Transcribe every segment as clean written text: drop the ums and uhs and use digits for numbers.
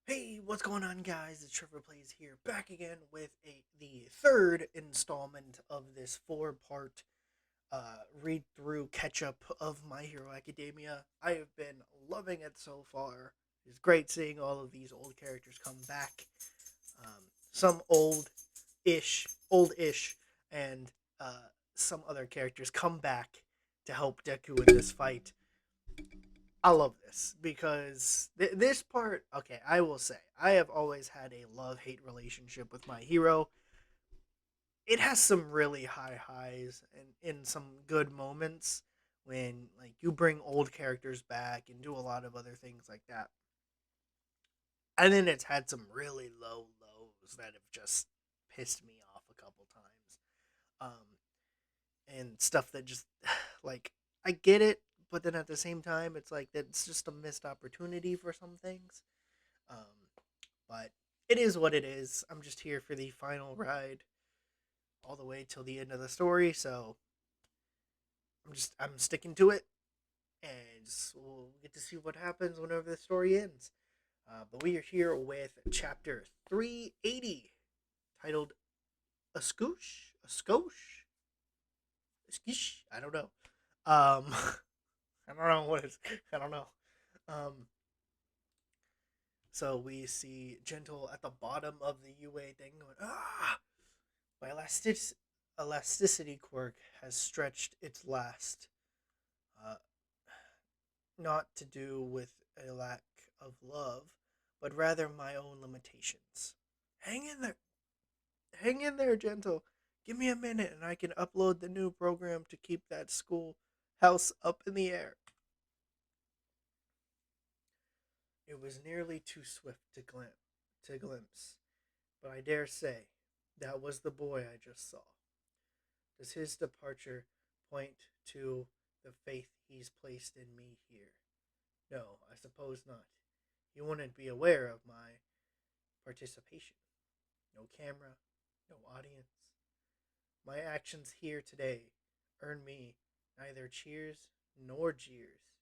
Hey, what's going on, guys? It's Trevor Plays here, back again with the third installment of this four-part read through catch-up of My Hero Academia. I have been loving it so far. It's great seeing all of these old characters come back. Some old-ish, and some other characters come back to help Deku in this fight. I love this because this part, okay, I will say, I have always had a love hate relationship with My Hero. It has some really high highs and in some good moments when like you bring old characters back and do a lot of other things like that. And then it's had some really low lows that have just pissed me off a couple times. And stuff that just like I get it, but then at the same time it's like that's just a missed opportunity for some things. Um, but it is what it is. I'm just here for the final ride all the way till the end of the story, so I'm sticking to it, and we'll get to see what happens whenever the story ends. But we are here with chapter 380, titled "A Scoosh, a Skosh, a Skish." I don't know. I don't know what it's. I don't know. Um, so we see Gentle at the bottom of the UA thing going, ah! My elasticity quirk has stretched its last, uh, not to do with a lack of love, but rather my own limitations. Hang in there, hang in there, Gentle. Give me a minute and I can upload the new program to keep that school house up in the air. It was nearly too swift to glimpse, but I dare say that was the boy I just saw. Does his departure point to the faith he's placed in me here? No, I suppose not. He wouldn't be aware of my participation. No camera, no audience. My actions here today earn me neither cheers nor jeers,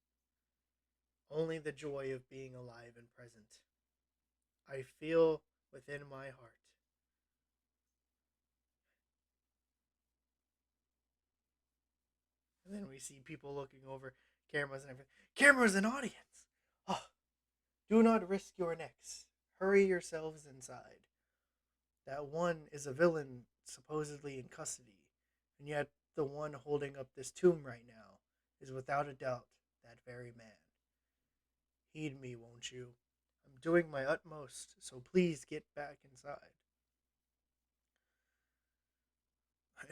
only the joy of being alive and present. I feel within my heart. And then we see people looking over cameras and everything. Cameras and audience! Oh, do not risk your necks. Hurry yourselves inside. That one is a villain supposedly in custody, and yet the one holding up this tomb right now is without a doubt that very man. Heed me, won't you? I'm doing my utmost, so please get back inside.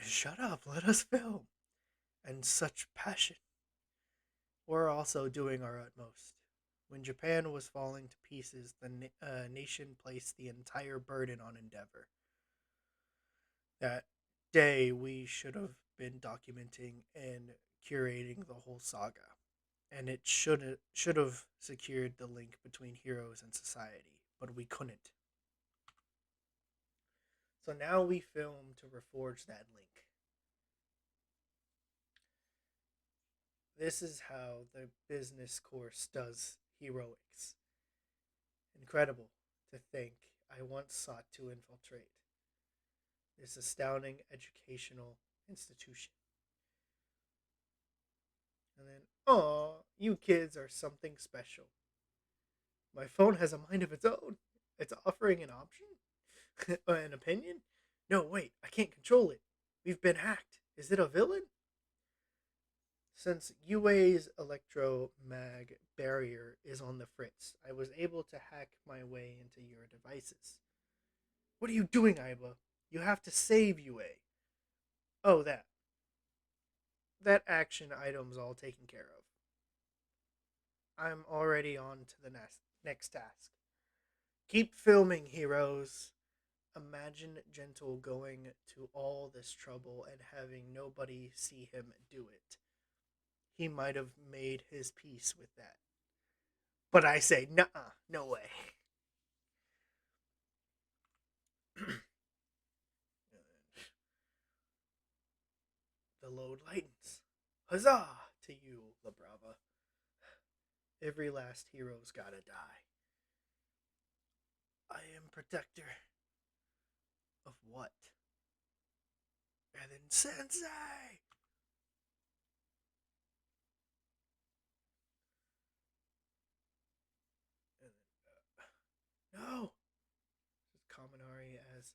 Shut up, let us film. And such passion. We're also doing our utmost. When Japan was falling to pieces, the nation placed the entire burden on Endeavor. That day, we should have been documenting and curating the whole saga, and it should have secured the link between heroes and society, but we couldn't. So now we film to reforge that link. This is how the business course does heroics. Incredible to think I once sought to infiltrate this astounding educational institution. And then, oh, you kids are something special. My phone has a mind of its own. It's offering an option? An opinion? No, wait, I can't control it. We've been hacked. Is it a villain? Since UA's electromag barrier is on the fritz, I was able to hack my way into your devices. What are you doing, Iba? You have to save UA. Oh, that. That action item's all taken care of. I'm already on to the next task. Keep filming, heroes. Imagine Gentle going to all this trouble and having nobody see him do it. He might have made his peace with that. But I say, nah, no way. The load lightens. Huzzah to you, La Brava. Every last hero's gotta die. I am protector of what? And then Sensei! And then, no! Kaminari as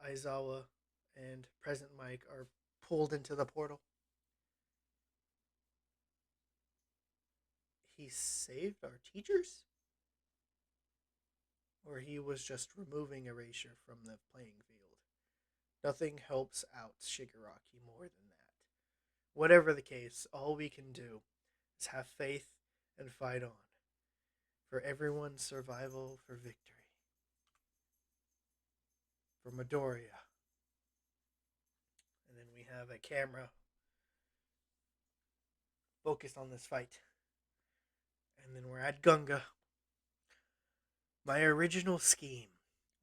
Aizawa and Present Mike are pulled into the portal. He saved our teachers? Or he was just removing Erasure from the playing field. Nothing helps out Shigaraki more than that. Whatever the case, all we can do is have faith and fight on. For everyone's survival, for victory. For Midoriya. And then we have a camera focused on this fight. And then we're at Gunga. My original scheme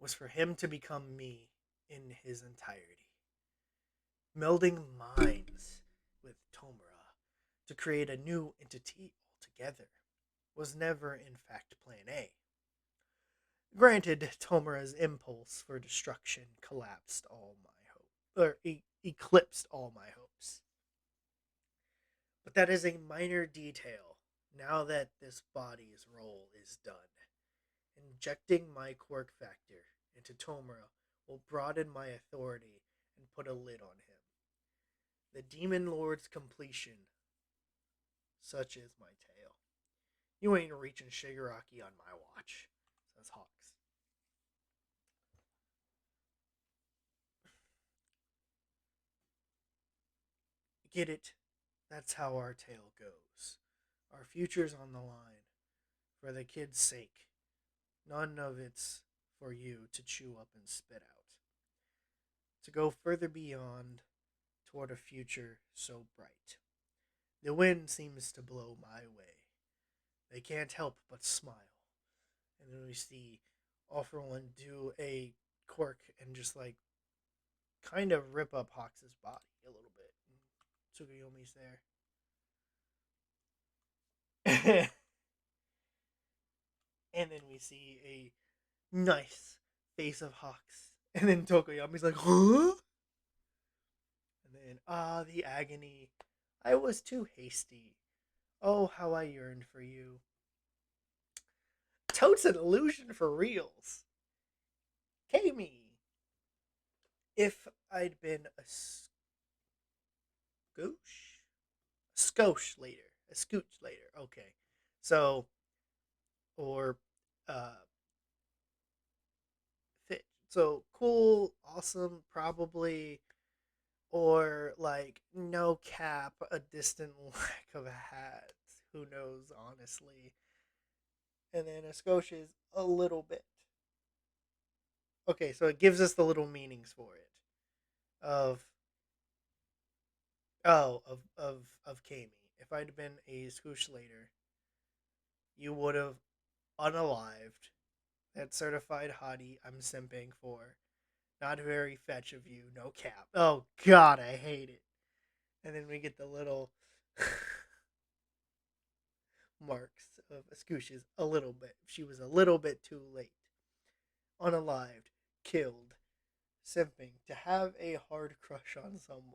was for him to become me in his entirety. Melding minds with Tomura to create a new entity altogether was never in fact plan A. Granted, Tomura's impulse for destruction collapsed all my hopes, or eclipsed all my hopes. But that is a minor detail now that this body's role is done. Injecting my quirk factor into Tomura will broaden my authority and put a lid on him. The Demon Lord's completion, such is my tale. You ain't reaching Shigaraki on my watch, says Hawks. Get it? That's how our tale goes. Our future's on the line. For the kid's sake. None of it's for you to chew up and spit out. To go further beyond toward a future so bright. The wind seems to blow my way. They can't help but smile. And then we see All For One do a quirk and just like kind of rip up Hawks' body a little bit. And Tsukuyomi's there. And then we see a nice face of Hawks. And then Tokoyami's like, huh? And then, the agony. I was too hasty. Oh, how I yearned for you. Toad's an illusion for reals. Kami. If I'd been a scooch? A scooch later. A scooch later. Okay. So, or, fit. So, cool, awesome, probably. Or, like, no cap, a distant lack of a hat. Who knows, honestly. And then a Scotia is a little bit. Okay, so it gives us the little meanings for it. Of of Kami. If I'd been a Scooch later, you would have unalived that certified hottie I'm simping for. Not very fetch of you, no cap. Oh god, I hate it. And then we get the little marks of Scooch's a little bit. She was a little bit too late. Unalived, killed, simping, to have a hard crush on someone.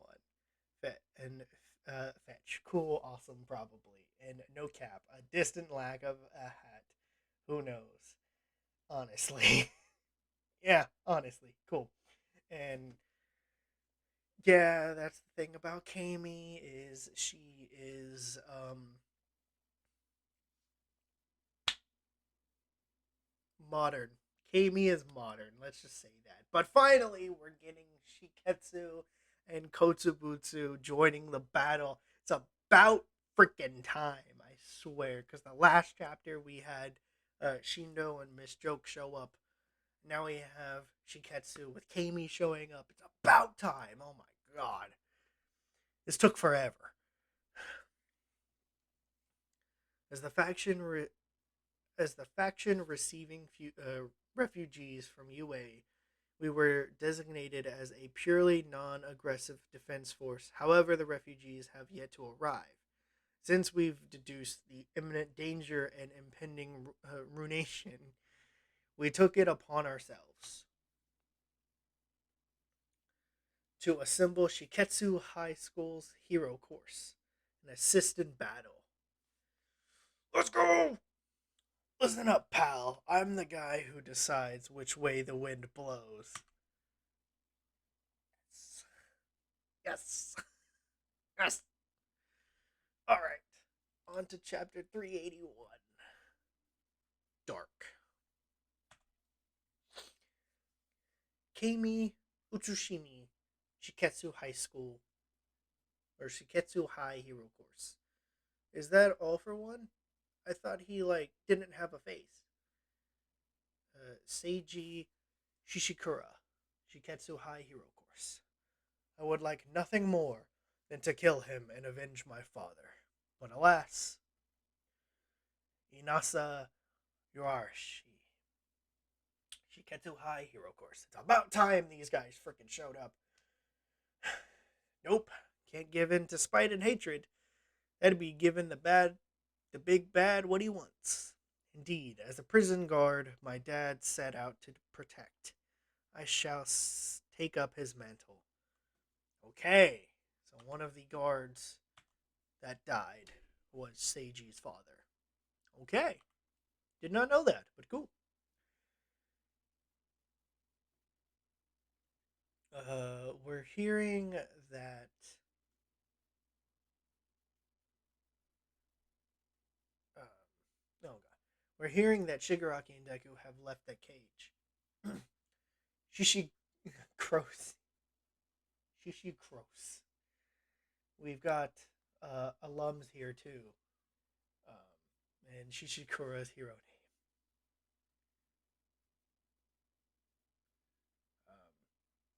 And fetch, cool, awesome, probably, and no cap, a distant lack of a hat. Who knows? Honestly, yeah, honestly, cool. And yeah, that's the thing about Kami is she is modern. Kami is modern. Let's just say that. But finally, we're getting Shiketsu and Kotsubutsu joining the battle. It's about freaking time, I swear. Because the last chapter we had Shindo and Miss Joke show up. Now we have Shiketsu with Kami showing up. It's about time. Oh my god. This took forever. As the faction receiving refugees from UA, we were designated as a purely non-aggressive defense force. However, the refugees have yet to arrive. Since we've deduced the imminent danger and impending ruination, We took it upon ourselves to assemble Shiketsu High School's hero course and assist in battle. Let's go! Listen up, pal. I'm the guy who decides which way the wind blows. Yes. Yes. Yes. Alright. On to chapter 381. Dark. Keimi Utsushimi Shiketsu High School or Shiketsu High Hero Course. Is that all for one? I thought he didn't have a face. Seiji Shishikura Shiketsu High Hero Course. I would like nothing more than to kill him and avenge my father. But alas, Inasa Yorashi Shiketsu High Hero Course. It's about time these guys freaking showed up. Nope, can't give in to spite and hatred. That'd be giving the big bad what he wants. Indeed, as a prison guard my dad set out to protect, I shall take up his mantle. Okay, so one of the guards that died was Seiji's father. Okay, did not know that, but cool. We're hearing that uh, oh god, we're hearing that Shigaraki and Deku have left the cage. Shishi Gross. Shishi Gross. We've got alums here too, and Shishikura's hero name.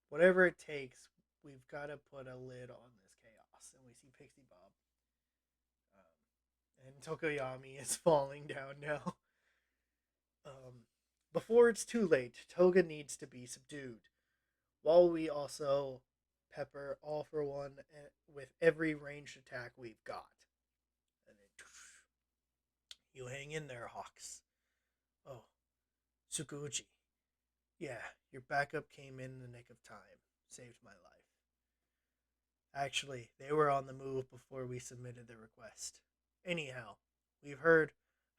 Whatever it takes, we've got to put a lid on this chaos. And we see Pixie Bob. And Tokoyami is falling down now. Um, Before it's too late, Toga needs to be subdued. While we also pepper all for one with every ranged attack we've got. And then, you hang in there, Hawks. Oh, Tsukuuchi. Yeah, your backup came in the nick of time. Saved my life. Actually, they were on the move before we submitted the request. Anyhow, we've heard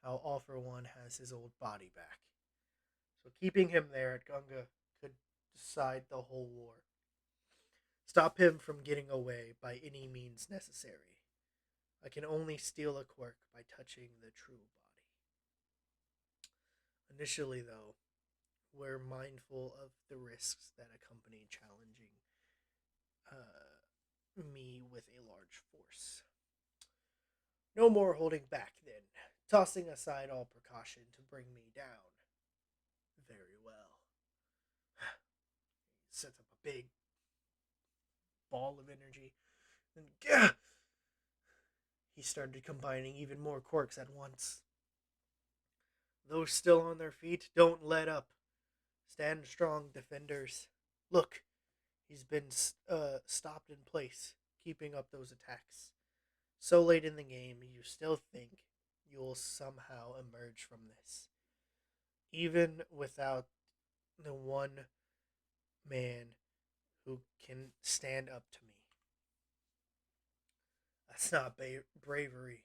how All for One has his old body back. So keeping him there at Gunga could decide the whole war. Stop him from getting away by any means necessary. I can only steal a quirk by touching the true body. Initially, though, we're mindful of the risks that accompany challenging me with a large force. No more holding back, then, tossing aside all precaution to bring me down. Very well. He sets up a big ball of energy, and he started combining even more quirks at once. Those still on their feet, don't let up. Stand strong, defenders. Look, he's been stopped in place, keeping up those attacks. So late in the game, you still think you'll somehow emerge from this. Even without the one man who can stand up to me. That's not bravery.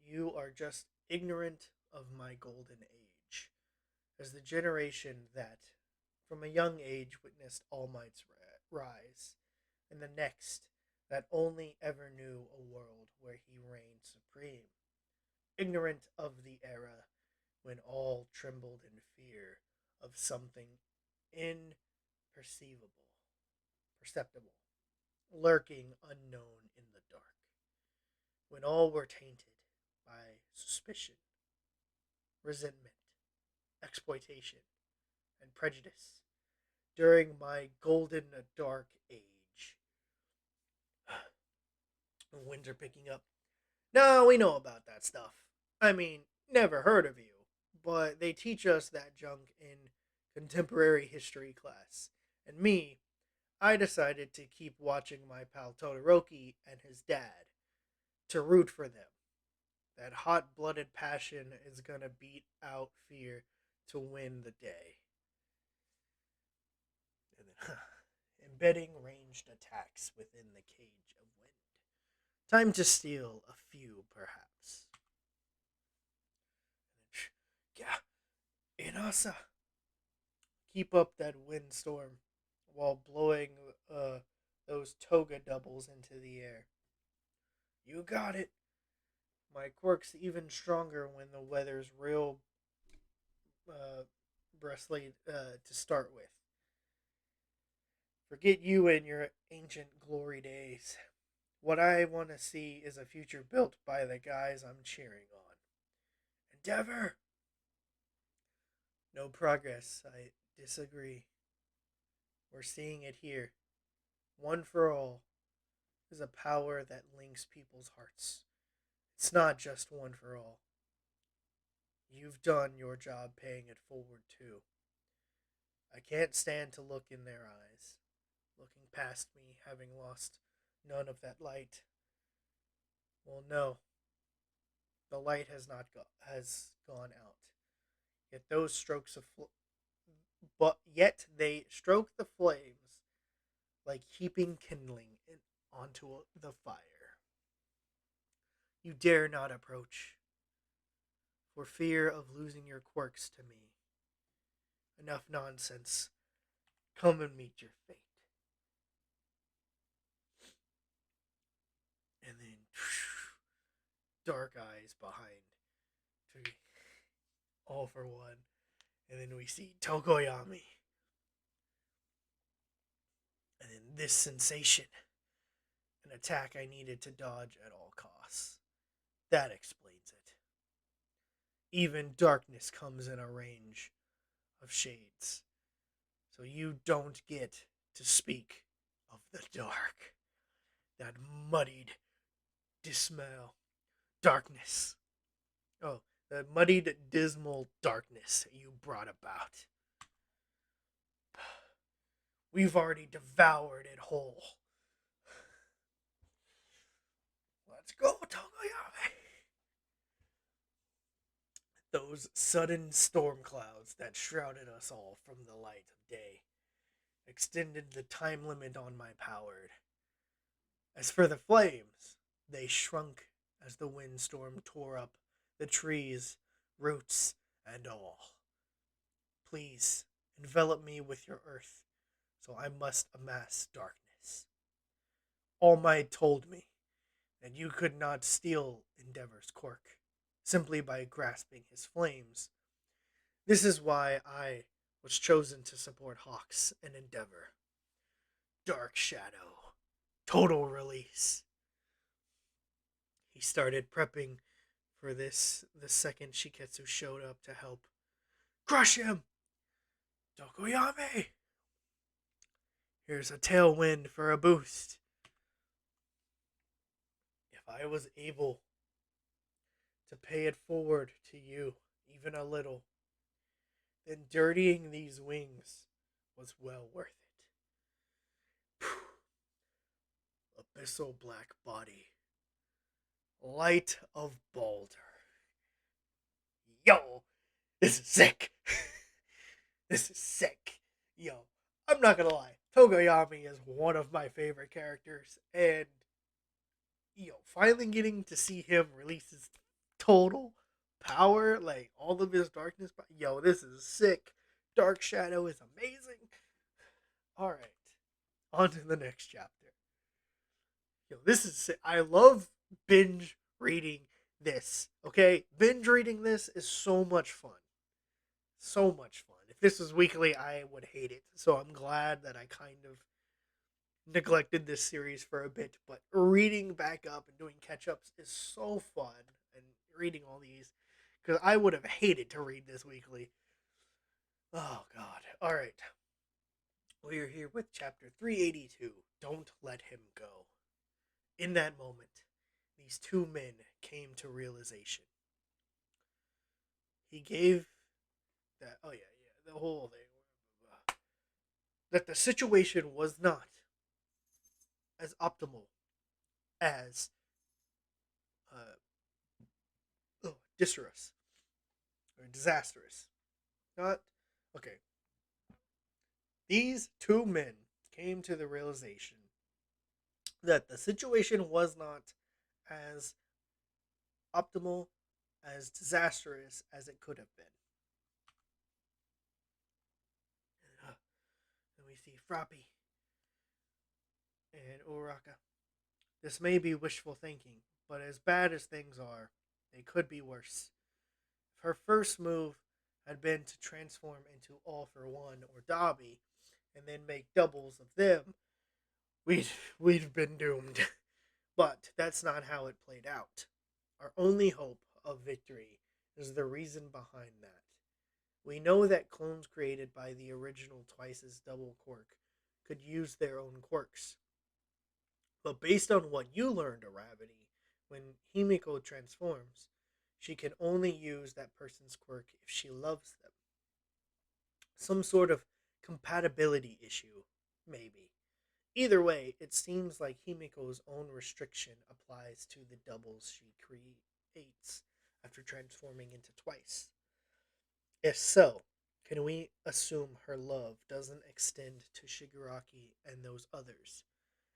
You are just ignorant of my golden age. As the generation that, from a young age, witnessed All Might's rise, and the next that only ever knew a world where he reigned supreme. Ignorant of the era when all trembled in fear of something imperceivable, perceptible, lurking unknown in the dark. When all were tainted by suspicion, resentment, exploitation, and prejudice. During my golden dark age. Winds are picking up. No, we know about that stuff. I mean, never heard of you, but they teach us that junk in contemporary history class. And me, I decided to keep watching my pal Todoroki and his dad, to root for them. That hot blooded passion is gonna beat out fear to win the day. And then, embedding ranged attacks within the cage of wind. Time to steal a few, perhaps. Yeah, Inasa. Keep up that windstorm while blowing those toga doubles into the air. You got it. My quirk's even stronger when the weather's real uh, bristly to start with. Forget you and your ancient glory days. What I want to see is a future built by the guys I'm cheering on. Endeavor! No progress. I disagree. We're seeing it here. One for all is a power that links people's hearts. It's not just one for all. You've done your job paying it forward, too. I can't stand to look in their eyes, looking past me, having lost none of that light. Well, no, the light has gone out. Yet those strokes of but yet they stroke the flames like heaping kindling onto the fire. You dare not approach, for fear of losing your quirks to me. Enough nonsense. Come and meet your fate. And then dark eyes behind. All for one. And then we see Tokoyami. And then this sensation. An attack I needed to dodge at all costs. That explains it. Even darkness comes in a range of shades. So you don't get to speak of the dark. That muddied dismal darkness. Oh, the muddied dismal darkness you brought about. We've already devoured it whole. Let's go, Tokoyami. Those sudden storm clouds that shrouded us all from the light of day extended the time limit on my power. As for the flames, they shrunk as the windstorm tore up the trees, roots, and all. Please, envelop me with your earth, so I must amass darkness. All Might told me that you could not steal Endeavor's quirk simply by grasping his flames. This is why I was chosen to support Hawks and Endeavor. Dark Shadow. Total release. He started prepping for this the second Shiketsu showed up to help. Crush him! Tokoyami! Here's a tailwind for a boost. If I was able to pay it forward to you, even a little, then dirtying these wings was well worth it. Abyssal black body. Light of Balder. Yo, this is sick. This is sick. Yo, I'm not gonna lie. Togoyami is one of my favorite characters, and finally getting to see him release his total power, like all of his darkness. Yo, this is sick. Dark Shadow is amazing. All right, on to the next chapter. Yo, this is sick. I love binge reading this. Okay, binge reading this is so much fun. So much fun. If this was weekly, I would hate it. So I'm glad that I kind of neglected this series for a bit. But reading back up and doing catch ups is so fun. And reading all these, because I would have hated to read this weekly. Oh, God. All right. We are here with chapter 382. Don't let him go. In that moment, these two men came to realization. He gave that, oh yeah, the whole thing, that the situation was not as optimal as disastrous or disastrous. Not okay. These two men came to the realization that the situation was not as optimal, as disastrous as it could have been. And we see Frappy and Uraka. This may be wishful thinking, but as bad as things are, they could be worse. If her first move had been to transform into All for One or Dobby, and then make doubles of them, we'd we'd been doomed. But that's not how it played out. Our only hope of victory is the reason behind that. We know that clones created by the original Twice's double quirk could use their own quirks. But based on what you learned, Aravity, when Himiko transforms, she can only use that person's quirk if she loves them. Some sort of compatibility issue, maybe. Either way, it seems like Himiko's own restriction applies to the doubles she creates after transforming into Twice. If so, can we assume her love doesn't extend to Shigaraki and those others,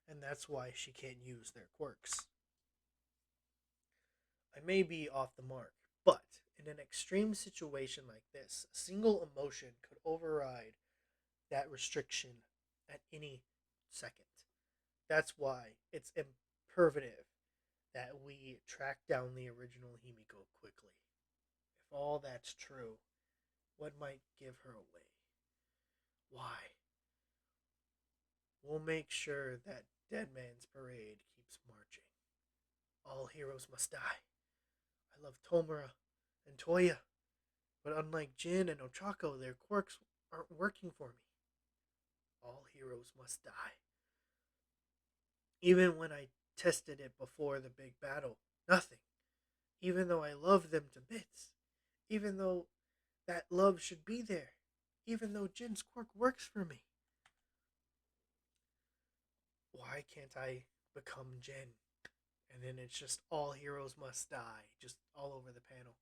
and that's why she can't use their quirks? I may be off the mark, but in an extreme situation like this, a single emotion could override that restriction at any second. That's why it's imperative that we track down the original Himiko quickly. If all that's true, what might give her away? Why? We'll make sure that Dead Man's Parade keeps marching. All heroes must die. I love Tomura and Toya, but unlike Jin and Ochako, their quirks aren't working for me. All heroes must die. Even when I tested it before the big battle, nothing. Even though I love them to bits. Even though that love should be there. Even though Jin's quirk works for me. Why can't I become Jin? And then it's just all heroes must die, just all over the panel.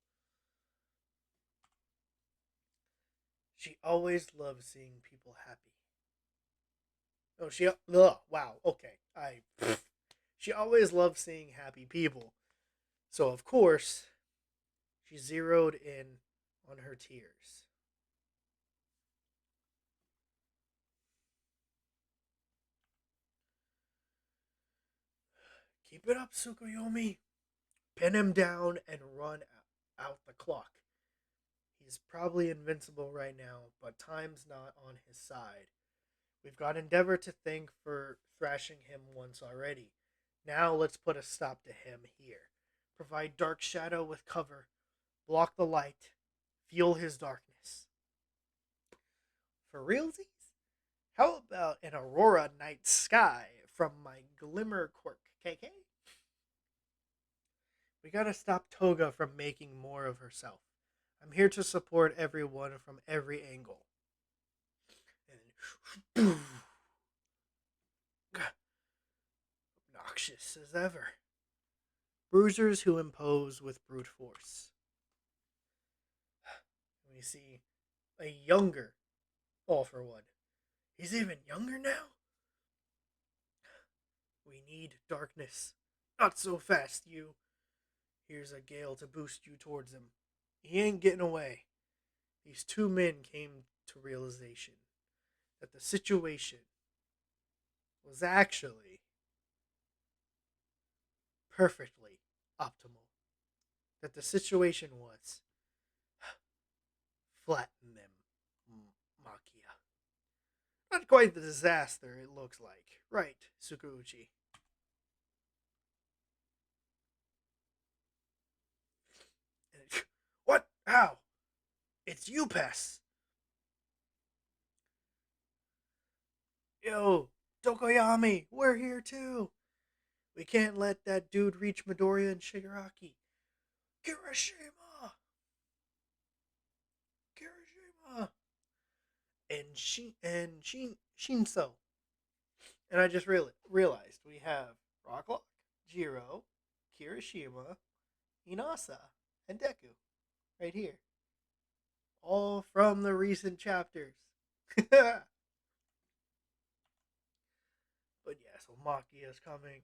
She always loves seeing people happy. Oh, wow, okay. She always loves seeing happy people. So, of course, she zeroed in on her tears. Keep it up, Tsukuyomi. Pin him down and run out the clock. He's probably invincible right now, but time's not on his side. We've got Endeavor to thank for thrashing him once already. Now let's put a stop to him here. Provide Dark Shadow with cover, block the light, fuel his darkness. For realsies? How about an Aurora Night Sky from my Glimmer Quirk, KK? We gotta stop Toga from making more of herself. I'm here to support everyone from every angle. And obnoxious as ever. Bruisers who impose with brute force. We see a younger All for One. He's even younger now? We need darkness. Not so fast, you. Here's a gale to boost you towards him. He ain't getting away. These two men came to realization that the situation was actually perfectly optimal. That the situation was flatten them, Makia. Not quite the disaster it looks like. Right, Sukuuchi. What? How? It's you, Pess. Yo, Tokoyami, we're here too. We can't let that dude reach Midoriya and Shigaraki. Kirishima! Kirishima! And Shinso. And I just realized we have Rocklock, Jiro, Kirishima, Inasa, and Deku right here. all from the recent chapters. But yeah, so Makia is coming,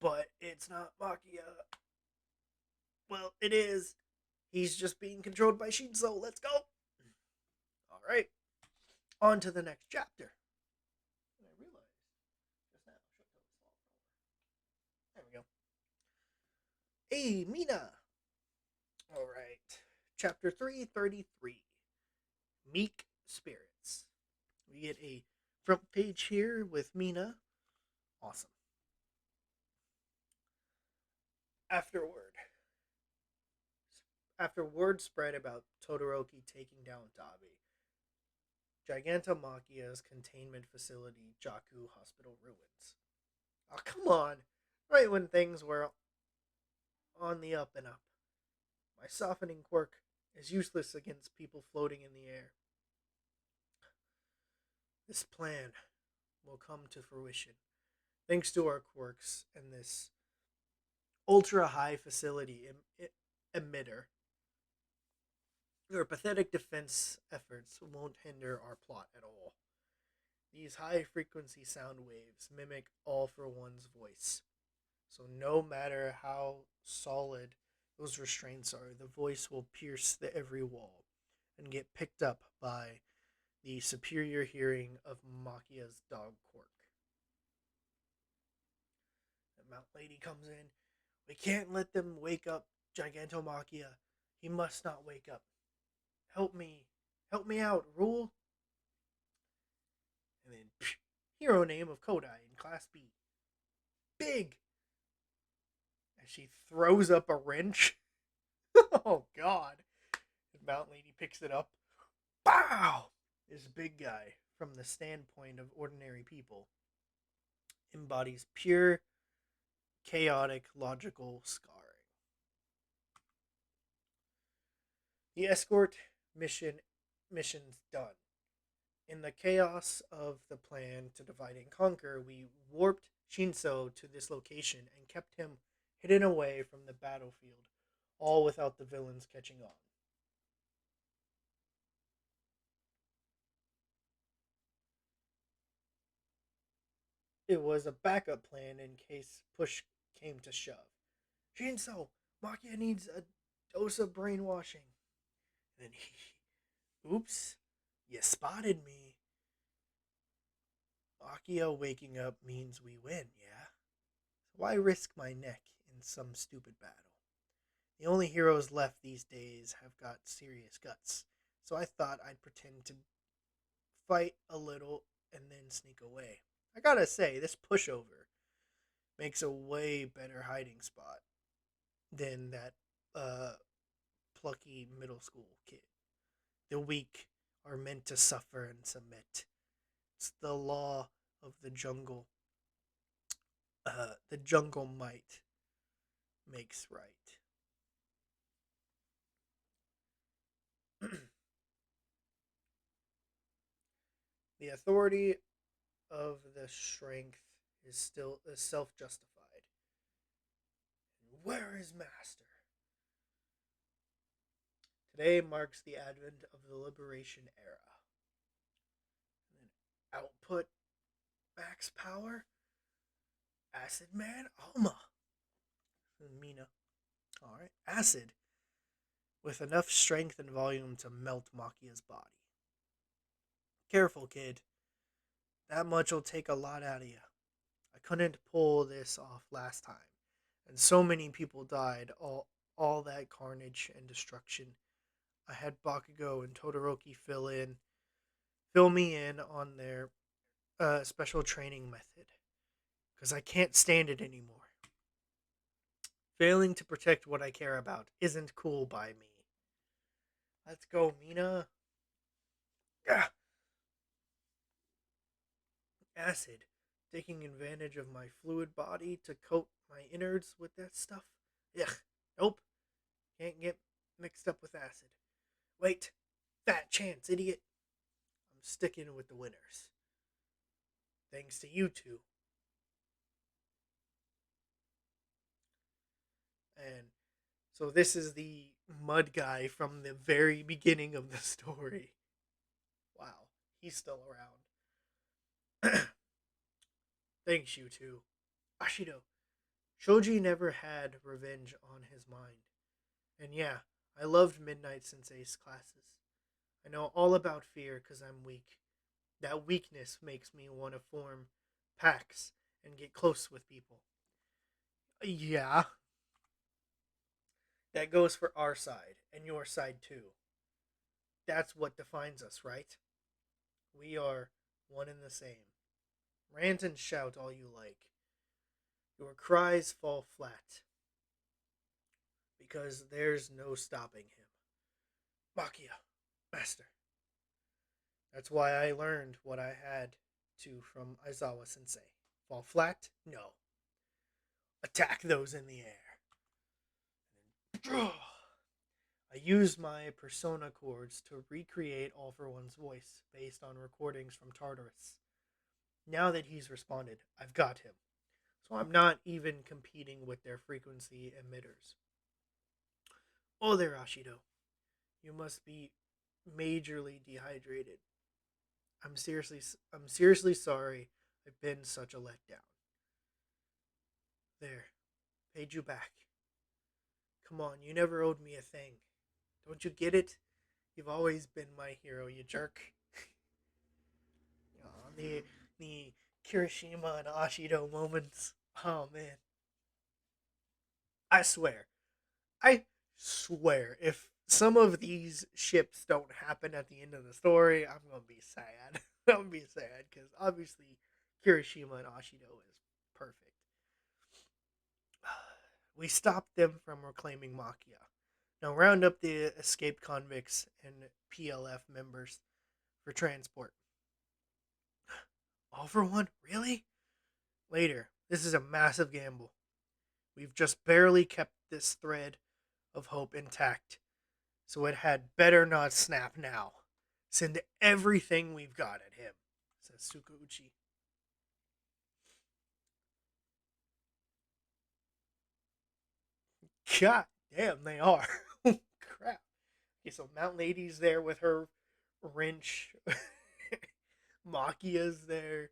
but it's not Makia. Well, it is. He's just being controlled by Shinso. Let's go. All right, on to the next chapter. And I realized just now, there we go. Hey, Mina. All right, chapter 333, Meek Spirits. We get a front page here with Mina. Awesome. Afterward, after word spread about Todoroki taking down Dabi, Gigantomachia's containment facility, Jaku Hospital, ruins. Oh, come on. Right when things were on the up and up. My softening quirk is useless against people floating in the air. This plan will come to fruition thanks to our quirks and this ultra high facility emitter. Your pathetic defense efforts won't hinder our plot at all. These high frequency sound waves mimic All for One's voice. So no matter how solid those restraints are, the voice will pierce every wall and get picked up by the superior hearing of Machia's dog quirk. The Mount Lady comes in. We can't let them wake up Gigantomachia. He must not wake up. Help me. Help me out, Rule. And then, hero name of Kodai in Class B. Big. As she throws up a wrench. Oh, God. And Mount Lady picks it up. Bow! This big guy, from the standpoint of ordinary people, embodies pure, chaotic, logical scarring. The escort mission's done. In the chaos of the plan to divide and conquer, we warped Shinso to this location and kept him hidden away from the battlefield, all without the villains catching on. It was a backup plan in case push came to shove. Shinso, Makia needs a dose of brainwashing. And then oops, you spotted me. Makia waking up means we win, yeah? Why risk my neck in some stupid battle? The only heroes left these days have got serious guts, so I thought I'd pretend to fight a little and then sneak away. I gotta say, this pushover makes a way better hiding spot than that plucky middle school kid. The weak are meant to suffer and submit. It's the law of the jungle. The jungle might makes right. The authority of the strength is still self-justified. Where is Master? Today marks the advent of the Liberation Era. And then output max power. Acid Man Alma. And Mina. Alright. Acid. With enough strength and volume to melt Makia's body. Careful, kid. That much will take a lot out of you. I couldn't pull this off last time. And so many people died. All that carnage and destruction. I had Bakugo and Todoroki fill me in on their special training method. Because I can't stand it anymore. Failing to protect what I care about isn't cool by me. Let's go, Mina. Gah. Acid. Taking advantage of my fluid body to coat my innards with that stuff. Ugh. Nope. Can't get mixed up with acid. Wait. Fat chance, idiot. I'm sticking with the winners. Thanks to you two. And so this is the mud guy from the very beginning of the story. Wow, he's still around. Thanks, you two. Ashido, Shoji never had revenge on his mind. And yeah, I loved Midnight Sensei's classes. I know all about fear because I'm weak. That weakness makes me want to form packs and get close with people. Yeah, that goes for our side and your side too. That's what defines us, right? We are one and the same. Rant and shout all you like. Your cries fall flat because there's no stopping him. Makia, master. That's why I learned what I had to from Aizawa sensei. Fall flat? No. Attack those in the air. I used my persona chords to recreate All for One's voice based on recordings from Tartarus. Now that he's responded, I've got him. So I'm not even competing with their frequency emitters. Oh there, Ashido. You must be majorly dehydrated. I'm seriously sorry. I've been such a letdown. There, paid you back. Come on, you never owed me a thing. Don't you get it? You've always been my hero, you jerk. Aw, the Kirishima and Ashido moments. Oh man, I swear, I swear, if some of these ships don't happen at the end of the story, I'm gonna be sad. I'm gonna be sad because obviously Kirishima and Ashido is perfect. We stopped them from reclaiming Makia. Now round up the escaped convicts and PLF members for transport. All for one? Really? Later. This is a massive gamble. We've just barely kept this thread of hope intact, so it had better not snap now. Send everything we've got at him, says Sukauchi. God damn, they are. Crap. Okay, so Mount Lady's there with her wrench. Makia's there.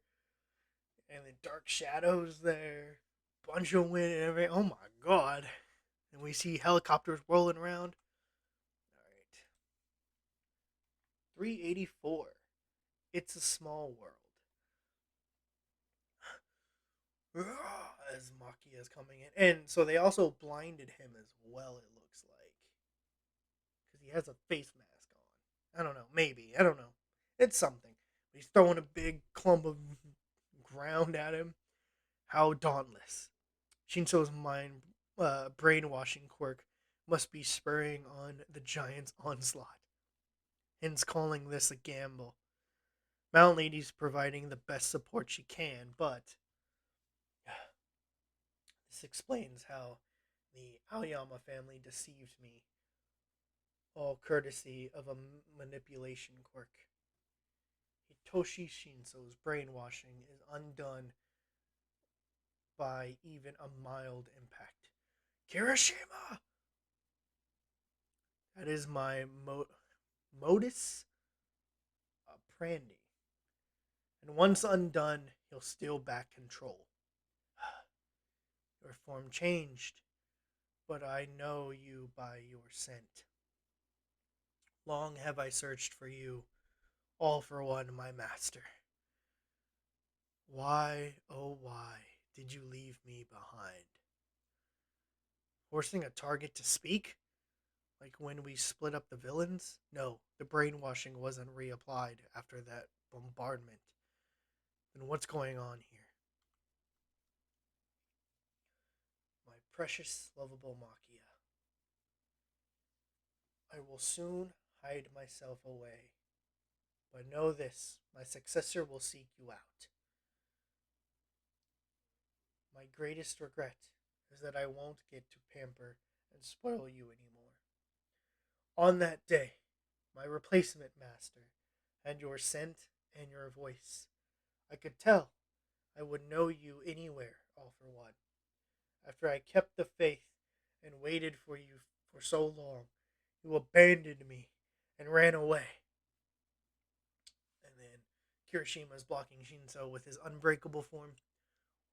And the Dark Shadows there. Bunch of wind and everything. Oh my god. And we see helicopters rolling around. Alright. 384. It's a small world. As Makia is coming in. And so they also blinded him as well, it looks like. Because he has a face mask on. I don't know. Maybe. I don't know. It's something. He's throwing a big clump of ground at him. How dauntless. Shinso's mind brainwashing quirk must be spurring on the giant's onslaught, hence calling this a gamble. Mount Lady's providing the best support she can, but this explains how the Aoyama family deceived me, all courtesy of a manipulation quirk. Hitoshi Shinso's brainwashing is undone by even a mild impact. Kirishima! That is my modus operandi. And once undone, he'll steal back control. Your form changed, but I know you by your scent. Long have I searched for you, all for one, my master. Why, oh why, did you leave me behind? Forcing a target to speak? Like when we split up the villains? No, the brainwashing wasn't reapplied after that bombardment. Then what's going on here? My precious, lovable Makia. I will soon hide myself away. But know this, my successor will seek you out. My greatest regret is that I won't get to pamper and spoil you anymore. On that day, my replacement master had your scent and your voice. I could tell I would know you anywhere, all for one. After I kept the faith and waited for you for so long, who abandoned me and ran away. And then Kirishima is blocking Shinso with his unbreakable form.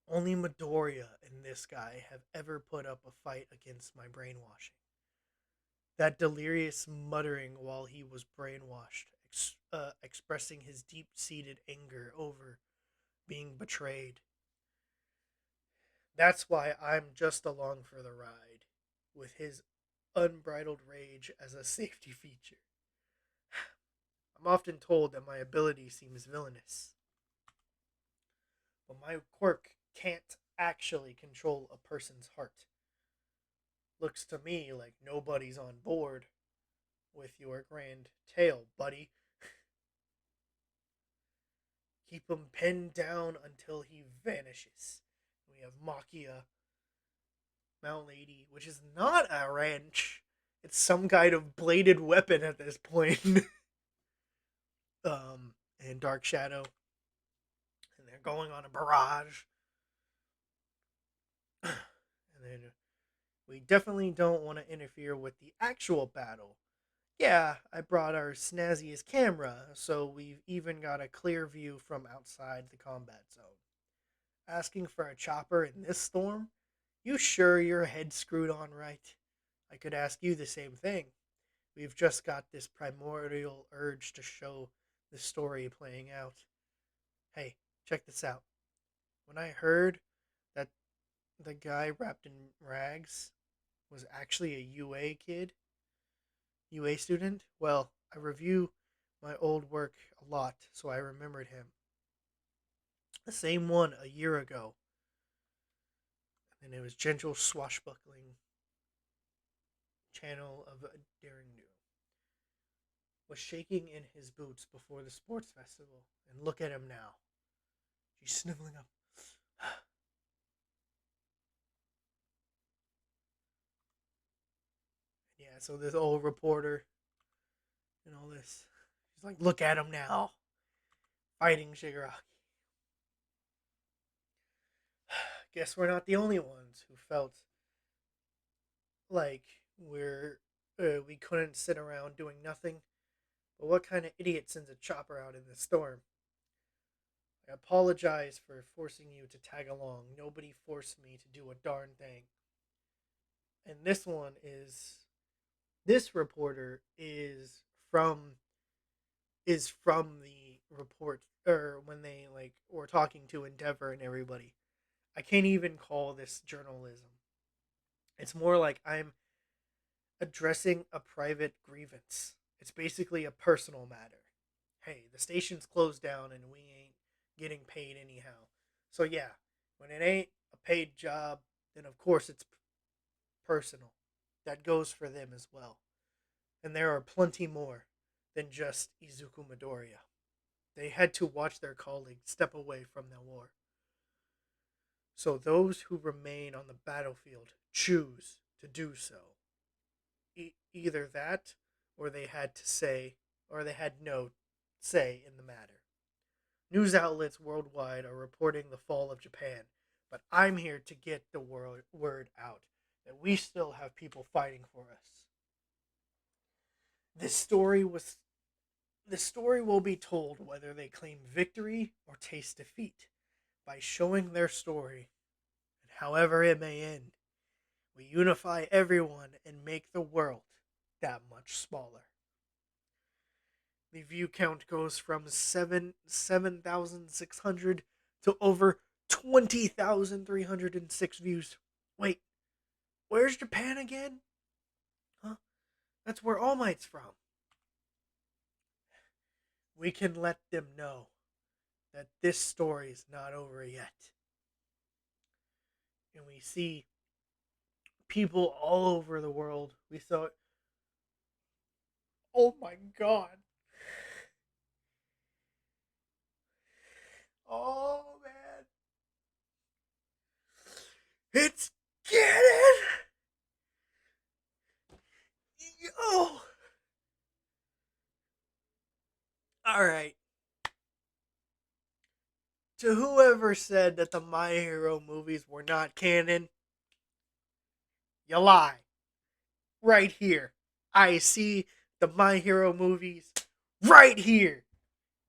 Only Midoriya and this guy have ever put up a fight against my brainwashing. That delirious muttering while he was brainwashed, expressing his deep seated anger over being betrayed. That's why I'm just along for the ride, with his unbridled rage as a safety feature. I'm often told that my ability seems villainous, but my quirk can't actually control a person's heart. Looks to me like nobody's on board with your grand tale, buddy. Keep him pinned down until he vanishes. We have Makia, Mount Lady, which is not a wrench. It's some kind of bladed weapon at this point. And Dark Shadow. And they're going on a barrage. And then we definitely don't want to interfere with the actual battle. Yeah, I brought our snazziest camera, so we've even got a clear view from outside the combat zone. Asking for a chopper in this storm? You sure your head's screwed on right? I could ask you the same thing. We've just got this primordial urge to show the story playing out. Hey, check this out. When I heard that the guy wrapped in rags was actually a UA student, well, I review my old work a lot, so I remembered him. The same one a year ago. And it was gentle swashbuckling channel of a daring do. Was shaking in his boots before the sports festival, and look at him now. She's sniveling up. Yeah, so this old reporter and all this. She's like, look at him now. Fighting Shigaraki. Guess we're not the only ones who felt like we couldn't sit around doing nothing. But what kind of idiot sends a chopper out in the storm? I apologize for forcing you to tag along. Nobody forced me to do a darn thing. And this reporter is from the report, or when they like were talking to Endeavor and everybody. I can't even call this journalism. It's more like I'm addressing a private grievance. It's basically a personal matter. Hey, the station's closed down and we ain't getting paid anyhow. So yeah, when it ain't a paid job, then of course it's personal. That goes for them as well. And there are plenty more than just Izuku Midoriya. They had to watch their colleagues step away from the war. So those who remain on the battlefield choose to do so. Either that, or they had to say, or they had no say in the matter. News outlets worldwide are reporting the fall of Japan, but I'm here to get the word out that we still have people fighting for us. This story was The story will be told whether they claim victory or taste defeat by showing their story, and however it may end, we unify everyone and make the world that much smaller. The view count goes from 7,600 to over 20,306 views. Wait, where's Japan again? Huh? That's where All Might's from. We can let them know that this story's not over yet. And we see people all over the world. We saw it. Oh my god. Oh man. It's getting. Yo. Alright. To whoever said that the My Hero movies were not canon, you lie. Right here. I see the My Hero movies right here.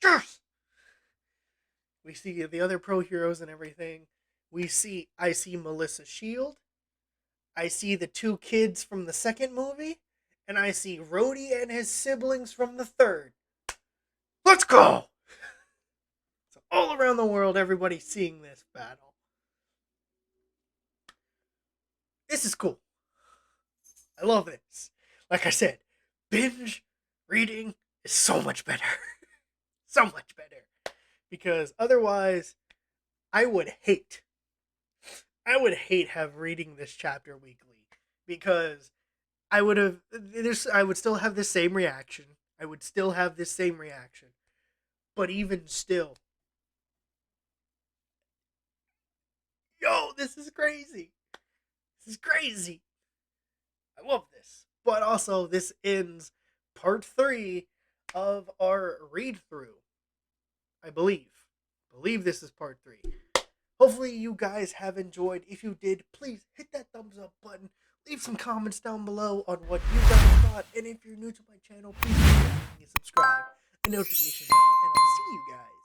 Yes! We see the other pro heroes and everything. I see Melissa Shield. I see the two kids from the second movie, and I see Rhodey and his siblings from the third. Let's go! So all around the world, everybody's seeing this battle. This is cool. I love this. Like I said, binge reading is so much better. So much better. Because otherwise, I would hate have reading this chapter weekly. Because I would still have the same reaction. I would still have this same reaction. But even still, yo, this is crazy. This is crazy. I love this. But also, this ends part 3 of our read through. I believe. This is part 3. Hopefully you guys have enjoyed. If you did, please hit that thumbs up button. Leave some comments down below on what you guys thought. And if you're new to my channel, please subscribe, the notification bell, and I'll see you guys